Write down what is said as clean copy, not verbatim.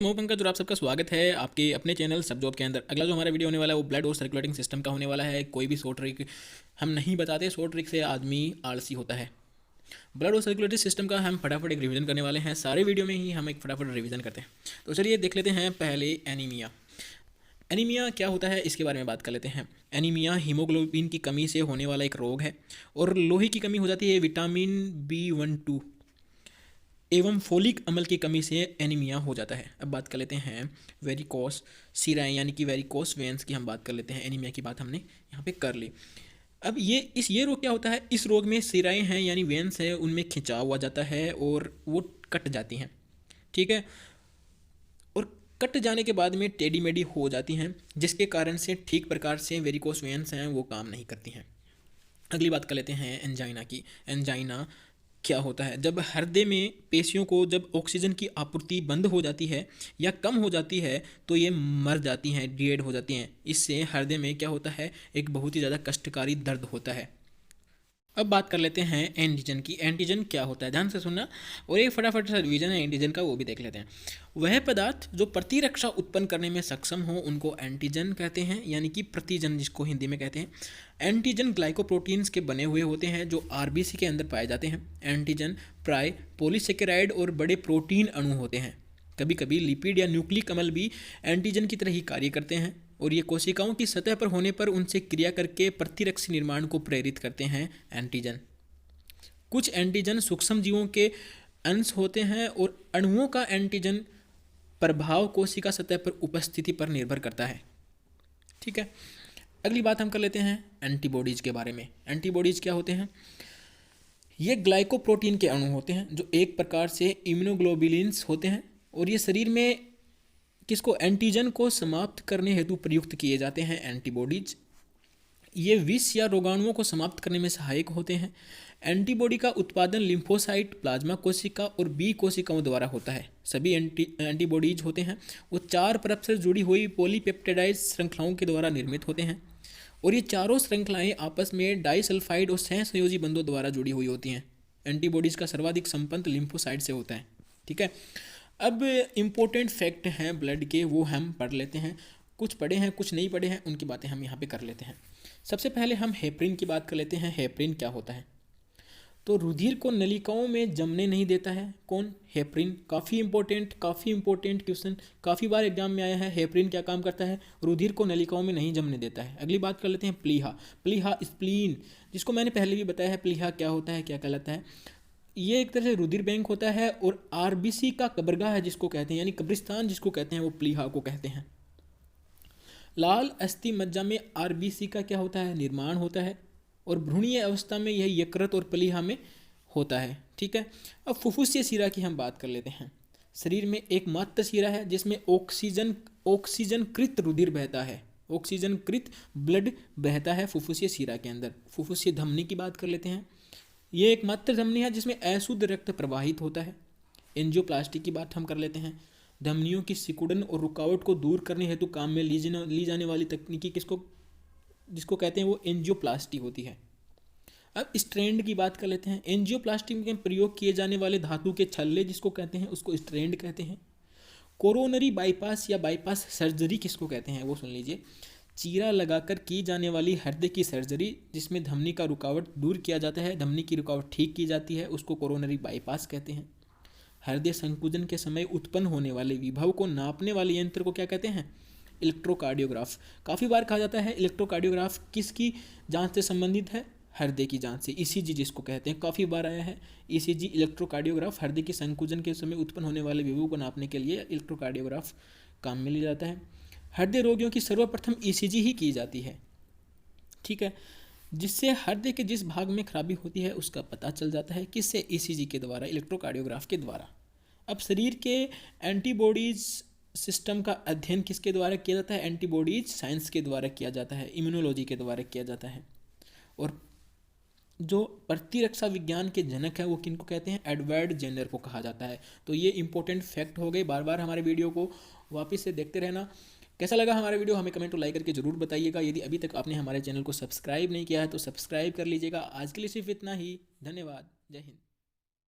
मैं पंकज और आप सबका स्वागत है आपके अपने चैनल सब जॉब के अंदर। अगला जो हमारा वीडियो होने वाला है वो ब्लड और सर्कुलेटिंग सिस्टम का होने वाला है। कोई भी शॉर्ट ट्रिक हम नहीं बताते, शॉर्ट ट्रिक से आदमी आलसी होता है। ब्लड और सर्कुलेटरी सिस्टम का हम फटाफट एक रिवीजन करने वाले हैं। सारे वीडियो में ही हम एक फटाफट रिवीजन करते हैं। तो चलिए देख लेते हैं पहले एनीमिया। एनीमिया क्या होता है इसके बारे में बात कर लेते हैं। एनीमिया हीमोग्लोबिन की कमी से होने वाला एक रोग है और लोहे की कमी हो जाती है विटामिन B12 एवं फोलिक अम्ल की कमी से एनीमिया हो जाता है। अब बात कर लेते हैं वेरिकोस सिराएं यानी कि वेरिकोस वेन्स की हम बात कर लेते हैं। एनीमिया की बात हमने यहाँ पे कर ली। अब ये रोग क्या होता है, इस रोग में सिराएं हैं यानी वेन्स है, उनमें खिंचाव हुआ जाता है और वो कट जाती हैं। ठीक है, और कट जाने के बाद में टेढ़ी मेढ़ी हो जाती हैं, जिसके कारण से ठीक प्रकार से वेरिकोस वेन्स हैं वो काम नहीं करती हैं। अगली बात कर लेते हैं एंजाइना की। एंजाइना क्या होता है, जब हृदय में पेशियों को जब ऑक्सीजन की आपूर्ति बंद हो जाती है या कम हो जाती है तो ये मर जाती हैं, डेड हो जाती हैं। इससे हृदय में क्या होता है, एक बहुत ही ज़्यादा कष्टकारी दर्द होता है। अब बात कर लेते हैं एंटीजन की। एंटीजन क्या होता है, ध्यान से सुनना और एक फटाफट सा रिवीजन है एंटीजन का, वो भी देख लेते हैं। वह पदार्थ जो प्रतिरक्षा उत्पन्न करने में सक्षम हो उनको एंटीजन कहते हैं, यानी कि प्रतिजन जिसको हिंदी में कहते हैं। एंटीजन ग्लाइकोप्रोटीन्स के बने हुए होते हैं जो आरबीसी के अंदर पाए जाते हैं। एंटीजन प्राय पॉलीसेकेराइड और बड़े प्रोटीन अणु होते हैं। कभी कभी लिपिड या न्यूक्लिक अम्ल भी एंटीजन की तरह ही कार्य करते हैं और ये कोशिकाओं की सतह पर होने पर उनसे क्रिया करके प्रतिरक्षी निर्माण को प्रेरित करते हैं एंटीजन। कुछ एंटीजन सूक्ष्म जीवों के अंश होते हैं और अणुओं का एंटीजन प्रभाव कोशिका सतह पर उपस्थिति पर निर्भर करता है। ठीक है, अगली बात हम कर लेते हैं एंटीबॉडीज के बारे में। एंटीबॉडीज क्या होते हैं, ये ग्लाइकोप्रोटीन के अणु होते हैं जो एक प्रकार से इम्यूनोग्लोबुलिन्स होते हैं और ये शरीर में किसको, एंटीजन को समाप्त करने हेतु प्रयुक्त किए जाते हैं एंटीबॉडीज। ये विष या रोगाणुओं को समाप्त करने में सहायक होते हैं। एंटीबॉडी का उत्पादन लिम्फोसाइट, प्लाज्मा कोशिका और बी कोशिकाओं द्वारा होता है। सभी एंटीबॉडीज होते हैं वो चार परत से जुड़ी हुई पॉलीपेप्टाइड श्रृंखलाओं के द्वारा निर्मित होते हैं और ये चारों श्रृंखलाएं आपस में डाइसल्फाइड और सहसंयोजी बंधों द्वारा जुड़ी हुई होती हैं। एंटीबॉडीज का सर्वाधिक संपर्क लिम्फोसाइट से होता है। ठीक है, अब इम्पोर्टेंट फैक्ट हैं ब्लड के, वो हम पढ़ लेते हैं। कुछ पढ़े हैं कुछ नहीं पढ़े हैं, उनकी बातें हम यहाँ पे कर लेते हैं। सबसे पहले हम हेपरिन की बात कर लेते हैं। हेपरिन क्या होता है, तो रुधिर को नलिकाओं में जमने नहीं देता है। कौन, हेपरिन। काफ़ी इंपॉर्टेंट क्वेश्चन, काफ़ी बार एग्जाम में आया है। हेपरिन क्या काम करता है, रुधिर को नलिकाओं में नहीं जमने देता है। अगली बात कर लेते हैं प्लीहा। प्लीहा स्प्लीन, जिसको मैंने पहले भी बताया है प्लीहा क्या होता है, क्या कहलाता है। ये एक तरह से रुधिर बैंक होता है और आरबीसी का कब्रगाह है जिसको कहते हैं, यानी कब्रिस्तान जिसको कहते हैं, वो प्लीहा को कहते हैं। लाल अस्थि मज्जा में आरबीसी का क्या होता है, निर्माण होता है और भ्रूणीय अवस्था में यह यकृत और प्लीहा में होता है। ठीक है, अब फुफ्फुसीय शिरा की हम बात कर लेते हैं। शरीर में एक मात्र शिरा है जिसमें ऑक्सीजनकृत रुधिर बहता है, ऑक्सीजनकृत ब्लड बहता है फुफ्फुसीय शिरा के अंदर। फुफ्फुसीय धमनी की बात कर लेते हैं। ये एक मात्र धमनी है जिसमें अशुद्ध रक्त प्रवाहित होता है। एंजियोप्लास्टी की बात हम कर लेते हैं। धमनियों की सिकुड़न और रुकावट को दूर करने हेतु काम में ली जाने वाली तकनीकी जिसको कहते हैं वो एंजियोप्लास्टी होती है। अब स्ट्रेंड की बात कर लेते हैं। एंजियोप्लास्टी में प्रयोग किए जाने वाले धातु के छल्ले जिसको कहते हैं उसको स्ट्रेंड कहते हैं। कोरोनरी बाईपास या बाईपास सर्जरी किसको कहते हैं वो सुन लीजिए। चीरा लगाकर की जाने वाली हृदय की सर्जरी जिसमें धमनी का रुकावट दूर किया जाता है, धमनी की रुकावट ठीक की जाती है, उसको कोरोनरी बाईपास कहते हैं। हृदय संकुचन के समय उत्पन्न होने वाले विभव को नापने वाले यंत्र को क्या कहते हैं, इलेक्ट्रोकार्डियोग्राफ। काफ़ी बार कहा जाता है इलेक्ट्रोकार्डियोग्राफ किसकी जांच से संबंधित है, हृदय की जांच से। ईसीजी जिसको कहते हैं, काफ़ी बार आया है ईसीजी। इलेक्ट्रोकार्डियोग्राफ हृदय की संकुचन के समय उत्पन्न होने वाले विभव को नापने के लिए इलेक्ट्रोकार्डियोग्राफ काम में लिया जाता है। हृदय रोगियों की सर्वप्रथम ईसीजी ही की जाती है। ठीक है, जिससे हृदय के जिस भाग में खराबी होती है उसका पता चल जाता है, किससे, ईसीजी के द्वारा, इलेक्ट्रोकार्डियोग्राफ के द्वारा। अब शरीर के एंटीबॉडीज सिस्टम का अध्ययन किसके द्वारा किया जाता है, एंटीबॉडीज साइंस के द्वारा किया जाता है, इम्यूनोलॉजी के द्वारा किया जाता है। और जो प्रतिरक्षा विज्ञान के जनक है वो किनको कहते हैं, एडवर्ड जेनर को कहा जाता है। तो ये इंपॉर्टेंट फैक्ट हो गए। बार बार हमारे वीडियो को वापस से देखते रहना। कैसा लगा हमारा वीडियो हमें कमेंट और लाइक करके जरूर बताइएगा। यदि अभी तक आपने हमारे चैनल को सब्सक्राइब नहीं किया है तो सब्सक्राइब कर लीजिएगा। आज के लिए सिर्फ इतना ही, धन्यवाद, जय हिंद।